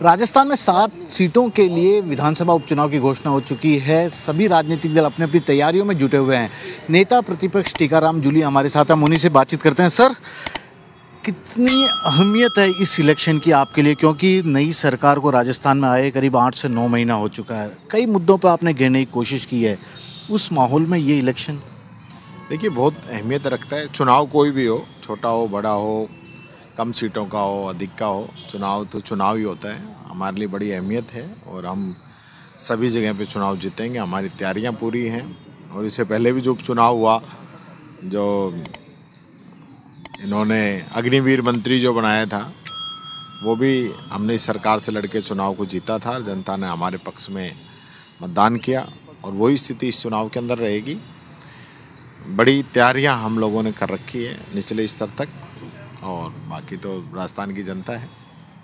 राजस्थान में 7 सीटों के लिए विधानसभा उपचुनाव की घोषणा हो चुकी है। सभी राजनीतिक दल अपनी अपनी तैयारियों में जुटे हुए हैं। नेता प्रतिपक्ष टीकाराम जूली हमारे साथ हैं, हम उन्हीं से बातचीत करते हैं। सर, कितनी अहमियत है इस इलेक्शन की आपके लिए, क्योंकि नई सरकार को राजस्थान में आए करीब 8 से 9 महीना हो चुका है। कई मुद्दों पर आपने घेरने की कोशिश की है, उस माहौल में ये इलेक्शन देखिए बहुत अहमियत रखता है। चुनाव कोई भी हो, छोटा हो बड़ा हो, कम सीटों का हो अधिक का हो, चुनाव तो चुनाव ही होता है। हमारे लिए बड़ी अहमियत है और हम सभी जगह पे चुनाव जीतेंगे। हमारी तैयारियां पूरी हैं और इससे पहले भी जो उपचुनाव हुआ, जो इन्होंने अग्निवीर मंत्री जो बनाया था, वो भी हमने इस सरकार से लड़के चुनाव को जीता था। जनता ने हमारे पक्ष में मतदान किया और वही स्थिति इस चुनाव के अंदर रहेगी। बड़ी तैयारियां हम लोगों ने कर रखी है निचले स्तर तक, और बाकी तो राजस्थान की जनता है।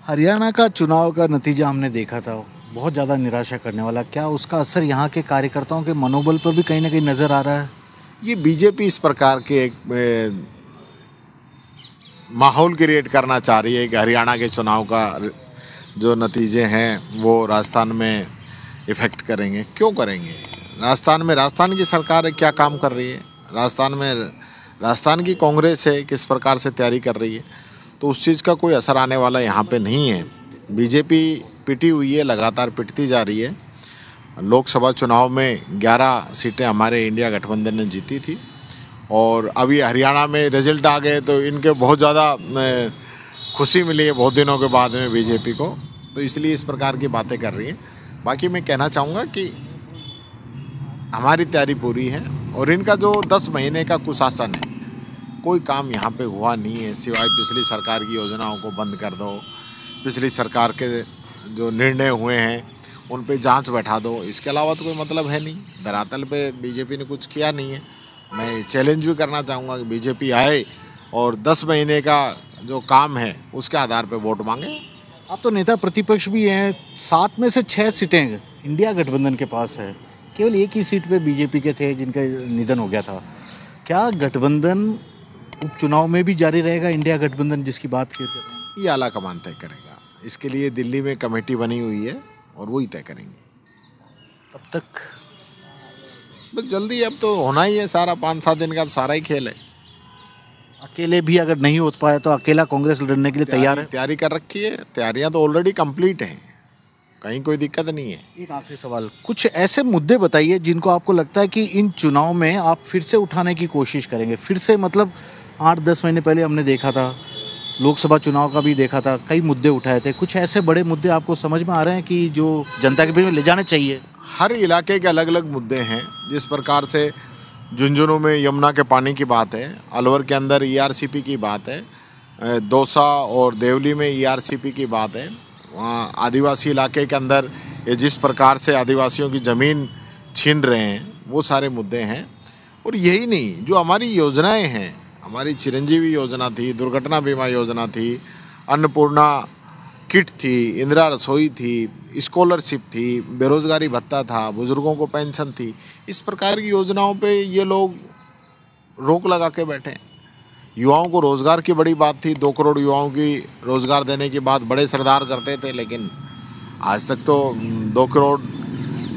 हरियाणा का चुनाव का नतीजा हमने देखा था, बहुत ज़्यादा निराशा करने वाला। क्या उसका असर यहाँ के कार्यकर्ताओं के मनोबल पर भी कहीं ना कहीं नज़र आ रहा है? ये बीजेपी इस प्रकार के एक माहौल क्रिएट करना चाह रही है कि हरियाणा के चुनाव का जो नतीजे हैं वो राजस्थान में इफ़ेक्ट करेंगे। क्यों करेंगे? राजस्थान में राजस्थान की सरकार है, क्या काम कर रही है? राजस्थान में राजस्थान की कांग्रेस है, किस प्रकार से तैयारी कर रही है? तो उस चीज़ का कोई असर आने वाला यहाँ पे नहीं है। बीजेपी पिटी हुई है, लगातार पिटती जा रही है। लोकसभा चुनाव में 11 सीटें हमारे इंडिया गठबंधन ने जीती थी और अभी हरियाणा में रिजल्ट आ गए तो इनके बहुत ज़्यादा खुशी मिली है बहुत दिनों के बाद में बीजेपी को, तो इसलिए इस प्रकार की बातें कर रही है। बाकी मैं कहना चाहूँगा कि हमारी तैयारी पूरी है और इनका जो 10 महीने का कुशासन है, कोई काम यहाँ पे हुआ नहीं है सिवाय पिछली सरकार की योजनाओं को बंद कर दो, पिछली सरकार के जो निर्णय हुए हैं उन पे जांच बैठा दो। इसके अलावा तो कोई मतलब है नहीं। धरातल पे बीजेपी ने कुछ किया नहीं है। मैं चैलेंज भी करना चाहूँगा कि बीजेपी आए और 10 महीने का जो काम है उसके आधार पर वोट मांगे। आप तो नेता प्रतिपक्ष भी हैं, 7 में से 6 सीटें इंडिया गठबंधन के पास है। केवल एक ही सीट पे बीजेपी के थे जिनका निधन हो गया था। क्या गठबंधन उपचुनाव में भी जारी रहेगा, इंडिया गठबंधन जिसकी बात कर रहे हैं? ये आला कमान तय करेगा। इसके लिए दिल्ली में कमेटी बनी हुई है और वही तय करेंगे। तब तक बस जल्दी, अब तो होना ही है सारा। 5-7 दिन का सारा ही खेल है। अकेले भी अगर नहीं हो पाए तो अकेला कांग्रेस लड़ने के लिए तैयार है? तैयारी कर रखी है। तैयारियां तो ऑलरेडी कंप्लीट हैं, कहीं कोई दिक्कत नहीं है। एक आखिरी सवाल, कुछ ऐसे मुद्दे बताइए जिनको आपको लगता है कि इन चुनाव में आप फिर से उठाने की कोशिश करेंगे। फिर से मतलब 8-10 महीने पहले हमने देखा था, लोकसभा चुनाव का भी देखा था, कई मुद्दे उठाए थे। कुछ ऐसे बड़े मुद्दे आपको समझ में आ रहे हैं कि जो जनता के बीच में ले जाने चाहिए? हर इलाके के अलग अलग मुद्दे हैं। जिस प्रकार से झुंझुनू में यमुना के पानी की बात है, अलवर के अंदर ईआरसीपी की बात है, दौसा और देवली में ईआरसीपी की बात है, वहाँ आदिवासी इलाके के अंदर ये जिस प्रकार से आदिवासियों की ज़मीन छीन रहे हैं, वो सारे मुद्दे हैं। और यही नहीं, जो हमारी योजनाएं हैं, हमारी चिरंजीवी योजना थी, दुर्घटना बीमा योजना थी, अन्नपूर्णा किट थी, इंदिरा रसोई थी, स्कॉलरशिप थी, बेरोजगारी भत्ता था, बुजुर्गों को पेंशन थी, इस प्रकार की योजनाओं पे ये लोग रोक लगा के बैठे हैं। युवाओं को रोज़गार की बड़ी बात थी, 2 करोड़ युवाओं की रोज़गार देने की बात बड़े सरदार करते थे, लेकिन आज तक तो 2 करोड़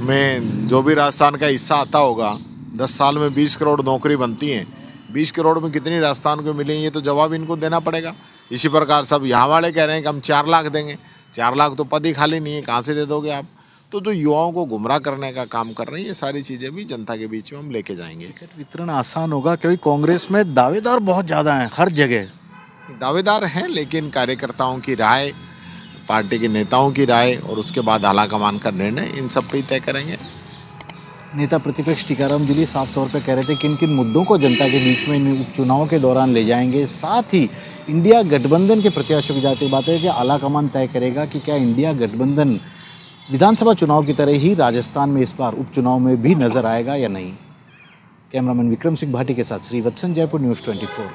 में जो भी राजस्थान का हिस्सा आता होगा, 10 साल में 20 करोड़ नौकरी बनती हैं। 20 करोड़ में कितनी राजस्थान को मिलेंगी, ये तो जवाब इनको देना पड़ेगा। इसी प्रकार सब यहाँ वाले कह रहे हैं कि हम 4 लाख देंगे। 4 लाख तो पद ही खाली नहीं है, कहाँ से दे दोगे आप? तो जो युवाओं को गुमराह करने का काम कर रहे हैं, ये सारी चीज़ें भी जनता के बीच में हम लेके जाएंगे। टिकट वितरण आसान होगा क्योंकि कांग्रेस में दावेदार बहुत ज़्यादा हैं, हर जगह दावेदार हैं, लेकिन कार्यकर्ताओं की राय, पार्टी के नेताओं की राय और उसके बाद आलाकमान का निर्णय, इन सब पे ही तय करेंगे। नेता प्रतिपक्ष टीकाराम जूली साफ तौर पे कह रहे थे किन किन मुद्दों को जनता के बीच में इन उपचुनाव के दौरान ले जाएंगे। साथ ही इंडिया गठबंधन के प्रत्याशियों की जाती बात है कि आलाकमान तय करेगा कि क्या इंडिया गठबंधन विधानसभा चुनाव की तरह ही राजस्थान में इस बार उपचुनाव में भी नजर आएगा या नहीं। कैमरामैन विक्रम सिंह भाटी के साथ श्रीवत्सन, जयपुर न्यूज़ 24।